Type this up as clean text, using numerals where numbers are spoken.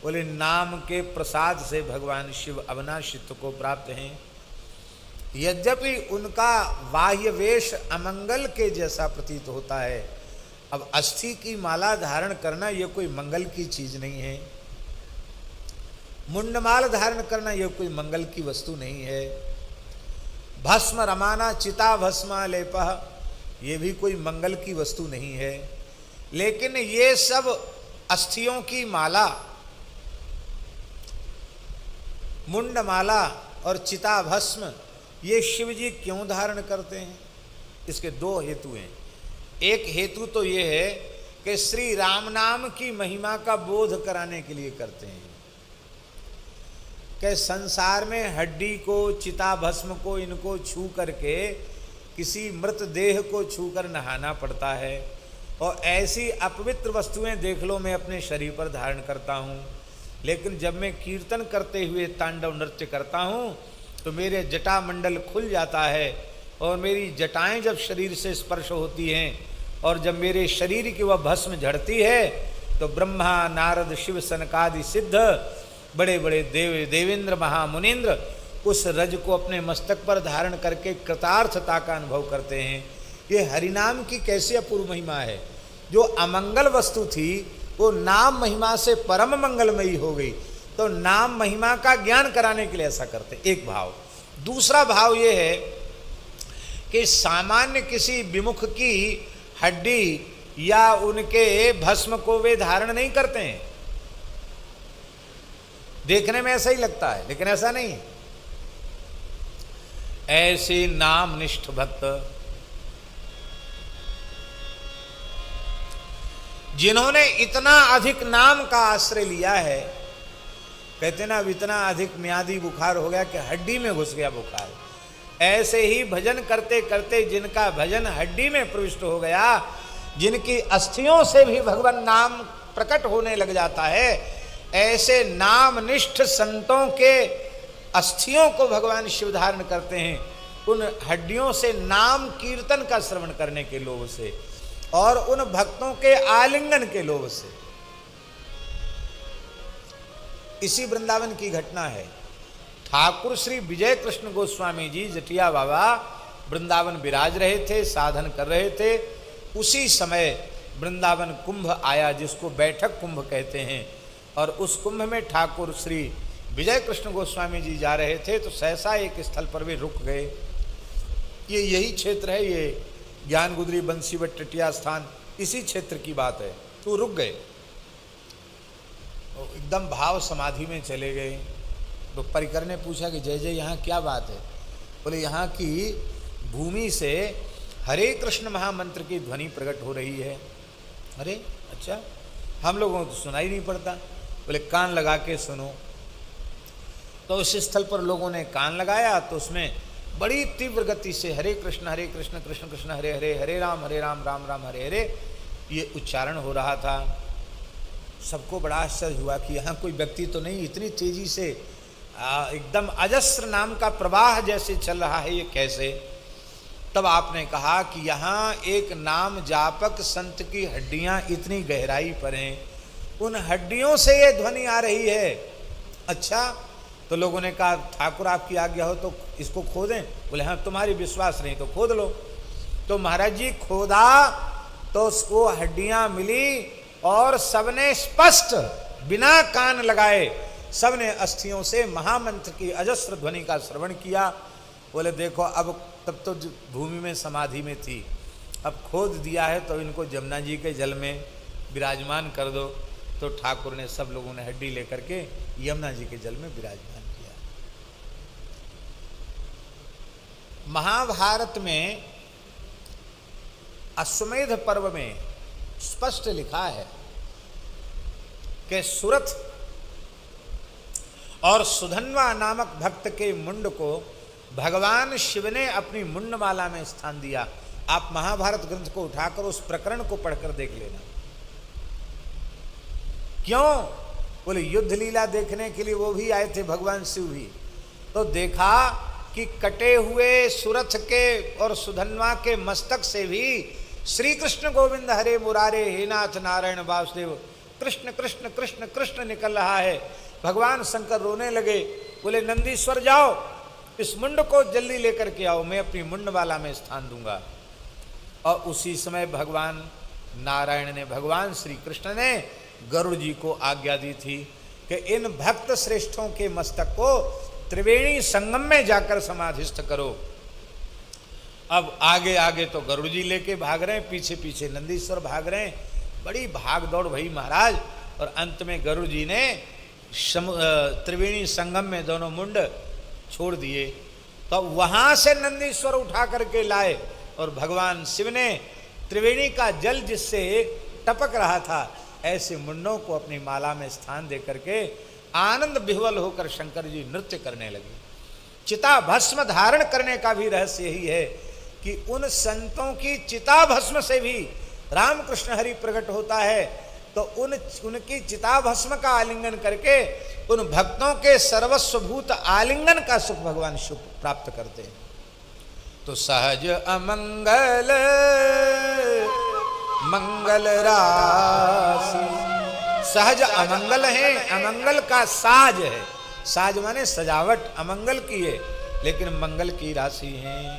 बोले नाम के प्रसाद से भगवान शिव अविनाशित्व को प्राप्त हैं। यद्यपि उनका बाह्य वेश अमंगल के जैसा प्रतीत होता है, अब अस्थि की माला धारण करना यह कोई मंगल की चीज नहीं है, मुंडमाल धारण करना यह कोई मंगल की वस्तु नहीं है, भस्म रमाना चिता भस्मा लेपह ये भी कोई मंगल की वस्तु नहीं है। लेकिन ये सब अस्थियों की माला, मुंडमाला और चिता भस्म ये शिव जी क्यों धारण करते हैं? इसके दो हेतु हैं। एक हेतु तो ये है कि श्री राम नाम की महिमा का बोध कराने के लिए करते हैं कि संसार में हड्डी को, चिता भस्म को, इनको छू करके किसी मृत देह को छूकर नहाना पड़ता है, और ऐसी अपवित्र वस्तुएं देख लो मैं अपने शरीर पर धारण करता हूँ। लेकिन जब मैं कीर्तन करते हुए तांडव नृत्य करता हूँ तो मेरे जटा मंडल खुल जाता है, और मेरी जटाएं जब शरीर से स्पर्श होती हैं और जब मेरे शरीर की वह भस्म झड़ती है तो ब्रह्मा नारद शिव सनकादि सिद्ध बड़े बड़े देवेंद्र महामुनीन्द्र उस रज को अपने मस्तक पर धारण करके कृतार्थता का अनुभव करते हैं। ये हरिनाम की कैसी अपूर्व महिमा है। जो अमंगल वस्तु थी वो नाम महिमा से परम मंगलमयी हो गई, तो नाम महिमा का ज्ञान कराने के लिए ऐसा करते। एक भाव। दूसरा भाव ये है कि सामान्य किसी विमुख की हड्डी या उनके भस्म को वे धारण नहीं करते हैं। देखने में ऐसा ही लगता है लेकिन ऐसा नहीं है। ऐसे नाम निष्ठ भक्त जिन्होंने इतना अधिक नाम का आश्रय लिया है, कहते ना अब इतना अधिक म्यादी बुखार हो गया कि हड्डी में घुस गया बुखार, ऐसे ही भजन करते करते जिनका भजन हड्डी में प्रविष्ट हो गया, जिनकी अस्थियों से भी भगवान नाम प्रकट होने लग जाता है, ऐसे नामनिष्ठ संतों के अस्थियों को भगवान शिव धारण करते हैं। उन हड्डियों से नाम कीर्तन का श्रवण करने के लोभ से और उन भक्तों के आलिंगन के लोभ से। इसी वृंदावन की घटना है। ठाकुर श्री विजय कृष्ण गोस्वामी जी जटिया बाबा वृंदावन विराज रहे थे, साधन कर रहे थे। उसी समय वृंदावन कुंभ आया जिसको बैठक कुंभ कहते हैं, और उस कुंभ में ठाकुर श्री विजय कृष्ण गोस्वामी जी जा रहे थे तो सहसा एक स्थल पर वे रुक गए। ये यही क्षेत्र है, ये ज्ञान गुदरी बंसीवट टिटिया स्थान, इसी क्षेत्र की बात है। तो रुक गए, तो एकदम भाव समाधि में चले गए। तो परिकर ने पूछा कि जय जय यहाँ क्या बात है? बोले यहाँ की भूमि से हरे कृष्ण महामंत्र की ध्वनि प्रकट हो रही है। अरे अच्छा, हम लोगों को तो सुनाई नहीं पड़ता। बोले कान लगा के सुनो। तो उस स्थल पर लोगों ने कान लगाया तो उसमें बड़ी तीव्र गति से हरे कृष्ण कृष्ण कृष्ण हरे हरे, हरे राम राम राम हरे हरे, ये उच्चारण हो रहा था। सबको बड़ा आश्चर्य हुआ कि यहाँ कोई व्यक्ति तो नहीं, इतनी तेजी से एकदम अजस्र नाम का प्रवाह जैसे चल रहा है, ये कैसे? तब आपने कहा कि यहाँ एक नाम जापक संत की हड्डियाँ इतनी गहराई पर हैं, उन हड्डियों से ये ध्वनि आ रही है। अच्छा, तो लोगों ने कहा ठाकुर आपकी आज्ञा हो तो इसको खोदें। बोले हाँ, तुम्हारी विश्वास नहीं तो खोद लो। तो महाराज जी खोदा तो उसको हड्डियां मिली और सबने स्पष्ट बिना कान लगाए सबने अस्थियों से महामंत्र की अजस्र ध्वनि का श्रवण किया। बोले देखो अब, तब तो भूमि में समाधि में थी, अब खोद दिया है तो इनको जमुना जी के जल में विराजमान कर दो। तो ठाकुर ने, सब लोगों ने हड्डी लेकर के यमुना जी के जल में विराजमान किया। महाभारत में अश्वमेध पर्व में स्पष्ट लिखा है कि सुरथ और सुधन्वा नामक भक्त के मुंड को भगवान शिव ने अपनी मुंडमाला में स्थान दिया। आप महाभारत ग्रंथ को उठाकर उस प्रकरण को पढ़कर देख लेना। क्यों? बोले युद्ध लीला देखने के लिए वो भी आए थे, भगवान शिव भी। तो देखा कि कटे हुए सुरथ के और सुधन्वा के मस्तक से भी श्री कृष्ण गोविंद हरे मुरारे हे नाथ नारायण वासुदेव कृष्ण कृष्ण कृष्ण कृष्ण निकल रहा है। भगवान शंकर रोने लगे, बोले नंदीश्वर जाओ, इस मुंड को जल्दी लेकर के आओ, मैं अपनी मुंडवाला में स्थान दूंगा। और उसी समय भगवान नारायण ने, भगवान श्री कृष्ण ने गरुड़ जी को आज्ञा दी थी कि इन भक्त श्रेष्ठों के मस्तक को त्रिवेणी संगम में जाकर समाधिस्थ करो। अब आगे आगे तो गरुड़ जी लेके भाग रहे हैं, पीछे पीछे नंदीश्वर भाग रहे हैं। बड़ी भाग दौड़ भई महाराज, और अंत में गरुड़ जी ने त्रिवेणी संगम में दोनों मुंड छोड़ दिए। तो वहां से नंदीश्वर उठा करके लाए, और भगवान शिव ने त्रिवेणी का जल जिससे टपक रहा था, ऐसे मुंडों को अपनी माला में स्थान दे करके आनंद विह्वल होकर शंकर जी नृत्य करने लगे। चिता भस्म धारण करने का भी रहस्य यही है कि उन संतों की चिता भस्म से भी रामकृष्ण हरि प्रकट होता है। तो उनकी चिता भस्म का आलिंगन करके उन भक्तों के सर्वस्वभूत आलिंगन का सुख भगवान सुख प्राप्त करते हैं। तो सहज अमंगल मंगल राशि, सहज अमंगल है, अमंगल का साज है। साज माने सजावट, अमंगल की है लेकिन मंगल की राशि है।